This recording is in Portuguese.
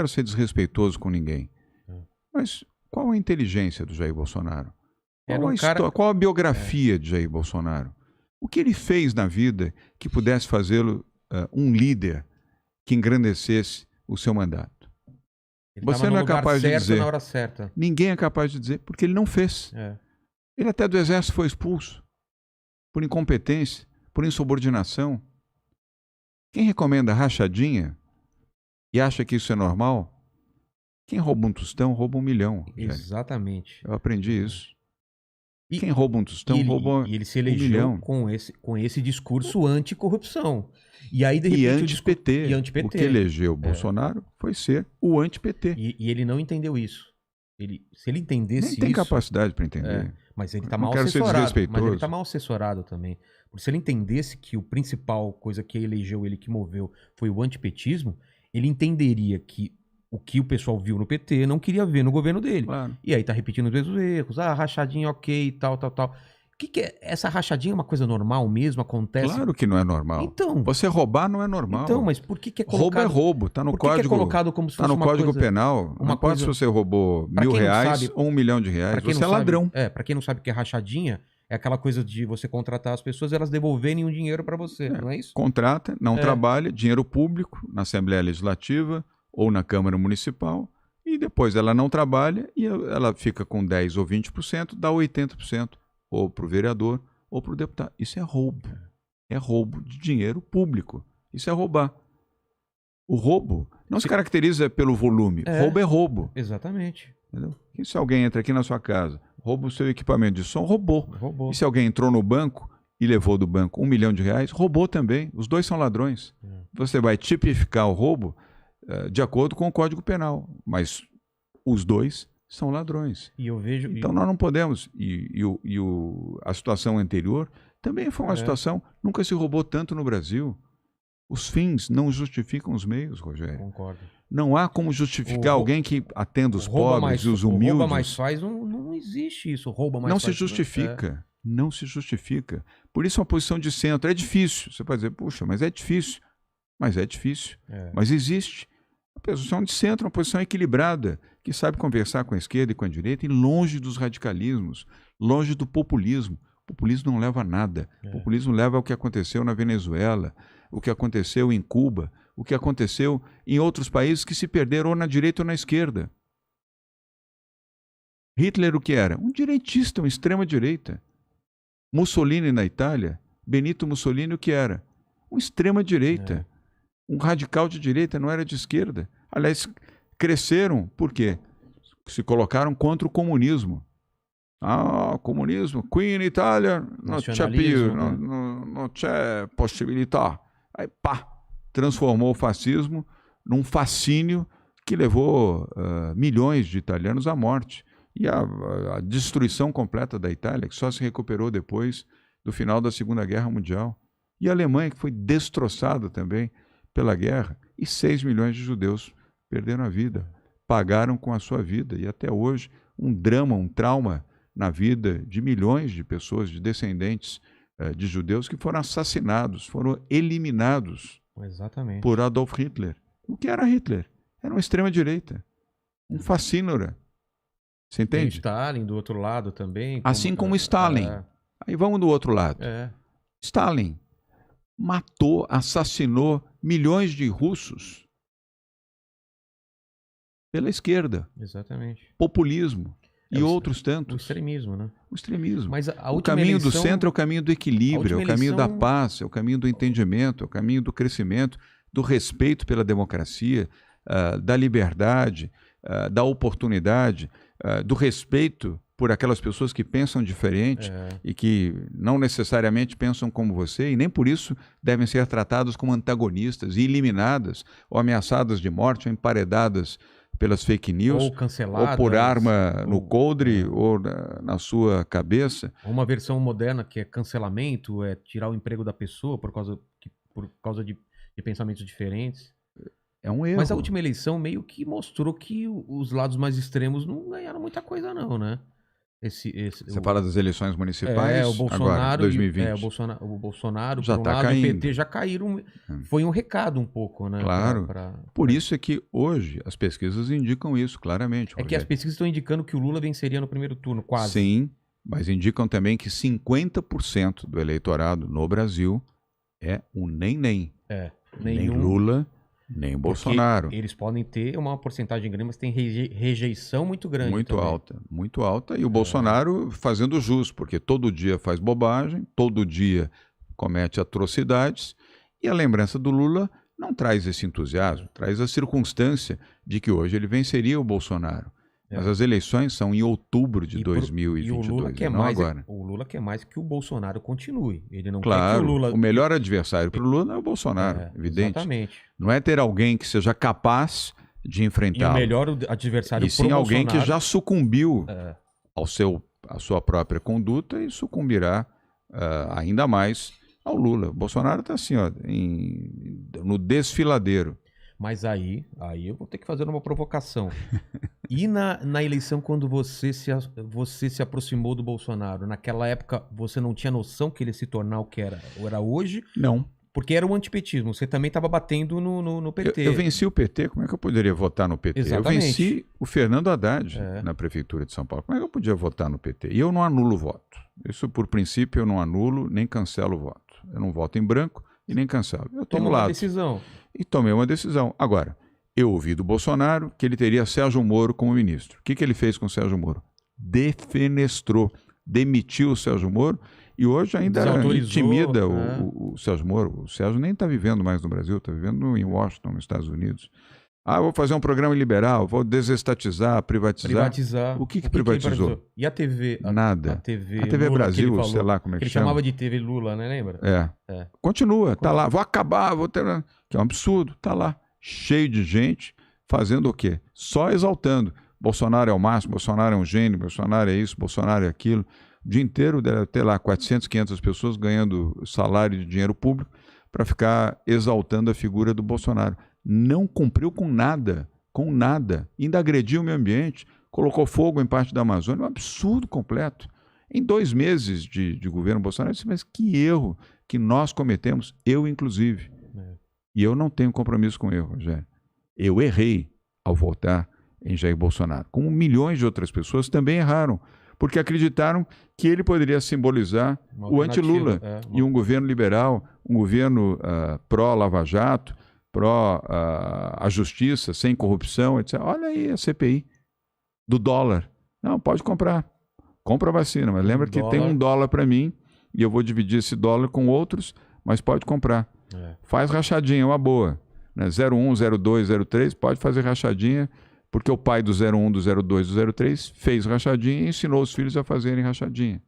quero ser desrespeitoso com ninguém. Mas qual a inteligência do Jair Bolsonaro? Qual a biografia de Jair Bolsonaro? O que ele fez na vida que pudesse fazê-lo um líder que engrandecesse o seu mandato? Você não é capaz de dizer. Na hora certa. Ninguém é capaz de dizer, porque ele não fez. Ele até do exército foi expulso por incompetência, por insubordinação. Quem recomenda rachadinha e acha que isso é normal, quem rouba um tostão, rouba 1 milhão. Exatamente. Eu aprendi isso. Quem rouba um tostão, rouba 1 milhão. E ele se elegeu com esse discurso anticorrupção. E aí, de repente, anti-PT. O que elegeu o Bolsonaro foi ser o anti-PT. E ele não entendeu isso. Se ele entendesse isso... Nem tem capacidade para entender. Mas ele está mal assessorado. Mas ele está mal assessorado também. Porque se ele entendesse que a principal coisa que elegeu ele, que moveu, foi o antipetismo, ele entenderia que o que o pessoal viu no PT não queria ver no governo dele. Claro. E aí tá repetindo os mesmos erros. Rachadinha ok e tal. O que é? Essa rachadinha é uma coisa normal mesmo? Acontece? Claro que não é normal. Então, você roubar não é normal. Então, mas por que é colocado... Roubo é roubo. Tá no código. Que é colocado como se fosse tá no Código Penal. Não importa se você roubou R$1.000 ou R$1 milhão. Você é ladrão. Pra quem não sabe o que é rachadinha, é aquela coisa de você contratar as pessoas e elas devolverem um dinheiro para você, não é isso? Contrata, não trabalha, dinheiro público na Assembleia Legislativa ou na Câmara Municipal, e depois ela não trabalha e ela fica com 10% ou 20%, dá 80% ou para o vereador ou para o deputado. Isso é roubo. É roubo de dinheiro público. Isso é roubar. O roubo não se caracteriza pelo volume. Roubo é roubo. Exatamente. Entendeu? E se alguém entra aqui na sua casa, rouba o seu equipamento de som, roubou. E se alguém entrou no banco e levou do banco R$1 milhão, roubou também. Os dois são ladrões. Você vai tipificar o roubo de acordo com o Código Penal, mas os dois são ladrões. E eu vejo... Então nós não podemos... a situação anterior também foi uma situação... Nunca se roubou tanto no Brasil. Os fins não justificam os meios, Rogério. Concordo. Não há como justificar alguém que atenda os pobres e os humildes. Rouba mais faz, não existe isso. Rouba mais não faz. Se justifica. Não se justifica. Por isso uma posição de centro é difícil. Você pode dizer, puxa, mas é difícil. Mas é difícil. Mas existe. A posição de centro é uma posição equilibrada, que sabe conversar com a esquerda e com a direita, e longe dos radicalismos, longe do populismo. O populismo não leva a nada. O populismo leva ao que aconteceu na Venezuela, o que aconteceu em Cuba, o que aconteceu em outros países que se perderam ou na direita ou na esquerda. Hitler o que era? Um direitista, uma extrema-direita. Mussolini na Itália, Benito Mussolini o que era? Um extrema-direita. Um radical de direita, não era de esquerda. Aliás, cresceram, por quê? Se colocaram contra o comunismo. O comunismo, qui in Italia non c'è possibilità. Aí, pá, transformou o fascismo num fascínio que levou milhões de italianos à morte. E a destruição completa da Itália, que só se recuperou depois do final da Segunda Guerra Mundial. E a Alemanha, que foi destroçada também pela guerra, e 6 milhões de judeus perderam a vida, pagaram com a sua vida, e até hoje um drama, um trauma na vida de milhões de pessoas, de descendentes de judeus que foram assassinados, foram eliminados por Adolf Hitler. O que era Hitler? Era uma extrema-direita, um fascínora. Você entende? Tem Stalin do outro lado também. Assim como Stalin. Aí vamos do outro lado. Stalin matou, assassinou milhões de russos pela esquerda. Exatamente. Populismo. E outros tantos. O extremismo, né? O extremismo. Mas o caminho do centro é o caminho do equilíbrio, é o caminho da paz, é o caminho do entendimento, é o caminho do crescimento, do respeito pela democracia, da liberdade, da oportunidade, do respeito por aquelas pessoas que pensam diferente e que não necessariamente pensam como você, e nem por isso devem ser tratadas como antagonistas e eliminadas, ou ameaçadas de morte, ou emparedadas pelas fake news, ou canceladas, ou por arma no coldre, ou na sua cabeça. Uma versão moderna que é cancelamento, é tirar o emprego da pessoa por causa de pensamentos diferentes. É um erro. Mas a última eleição meio que mostrou que os lados mais extremos não ganharam muita coisa não, né? Você fala das eleições municipais? O Bolsonaro, agora, 2020. O Bolsonaro já está caindo. E o PT já caíram. Foi um recado um pouco, né? Claro. Por isso é que hoje as pesquisas indicam isso claramente. É que as pesquisas estão indicando que o Lula venceria no primeiro turno, quase. Sim, mas indicam também que 50% do eleitorado no Brasil é o nem. Nem Lula, nem Bolsonaro. Eles podem ter uma porcentagem grande, mas tem rejeição muito grande. Muito alta. E o Bolsonaro fazendo jus, porque todo dia faz bobagem, todo dia comete atrocidades. E a lembrança do Lula não traz esse entusiasmo, traz a circunstância de que hoje ele venceria o Bolsonaro. Mas as eleições são em outubro de 2022, e o Lula quer não mais, agora. O Lula quer mais que o Bolsonaro continue. Ele não quer que o Lula... o melhor adversário para o Lula é o Bolsonaro, evidente. Exatamente. Não é ter alguém que seja capaz de enfrentá-lo. E o melhor adversário e sim alguém que já sucumbiu à sua própria conduta e sucumbirá ainda mais ao Lula. O Bolsonaro está assim, no desfiladeiro. Mas aí eu vou ter que fazer uma provocação. E na eleição, quando você se aproximou do Bolsonaro, naquela época você não tinha noção que ele ia se tornar o que era hoje? Não. Porque era o antipetismo. Você também estava batendo no PT. Eu venci o PT, como é que eu poderia votar no PT? Exatamente. Eu venci o Fernando Haddad na Prefeitura de São Paulo. Como é que eu podia votar no PT? E eu não anulo o voto. Isso, por princípio, eu não anulo nem cancelo o voto. Eu não voto em branco e nem cancelo. Eu tenho uma decisão. E tomei uma decisão. Agora, eu ouvi do Bolsonaro que ele teria Sérgio Moro como ministro. O que ele fez com o Sérgio Moro? Defenestrou, demitiu o Sérgio Moro e hoje ainda intimida o Sérgio Moro. O Sérgio nem está vivendo mais no Brasil, está vivendo em Washington, nos Estados Unidos. Vou fazer um programa liberal, vou desestatizar, privatizar. O que privatizou? E a TV? Nada. A TV Lula, Brasil, sei lá como é que ele chama. Chamava de TV Lula, né? Lembra? Continua, tá lá. Vou acabar, vou ter... Que é um absurdo, tá lá. Cheio de gente fazendo o quê? Só exaltando. Bolsonaro é o máximo, Bolsonaro é um gênio, Bolsonaro é isso, Bolsonaro é aquilo. O dia inteiro deve ter lá 400, 500 pessoas ganhando salário de dinheiro público para ficar exaltando a figura do Bolsonaro. Não cumpriu com nada, ainda agrediu o meio ambiente, colocou fogo em parte da Amazônia, um absurdo completo. Em 2 meses de governo Bolsonaro, eu disse, mas que erro que nós cometemos, eu inclusive. E eu não tenho compromisso com erro, Rogério. Eu errei ao votar em Jair Bolsonaro, como milhões de outras pessoas também erraram, porque acreditaram que ele poderia simbolizar o anti-Lula e um governo liberal, um governo pró-Lava Jato, pró a justiça, sem corrupção, etc. Olha aí a CPI do dólar. Não, pode comprar. Compra a vacina, mas lembra que tem $1 para mim e eu vou dividir esse dólar com outros, mas pode comprar. Faz rachadinha, uma boa. Né? 01, 02, 03, pode fazer rachadinha, porque o pai do 01, do 02, do 03 fez rachadinha e ensinou os filhos a fazerem rachadinha.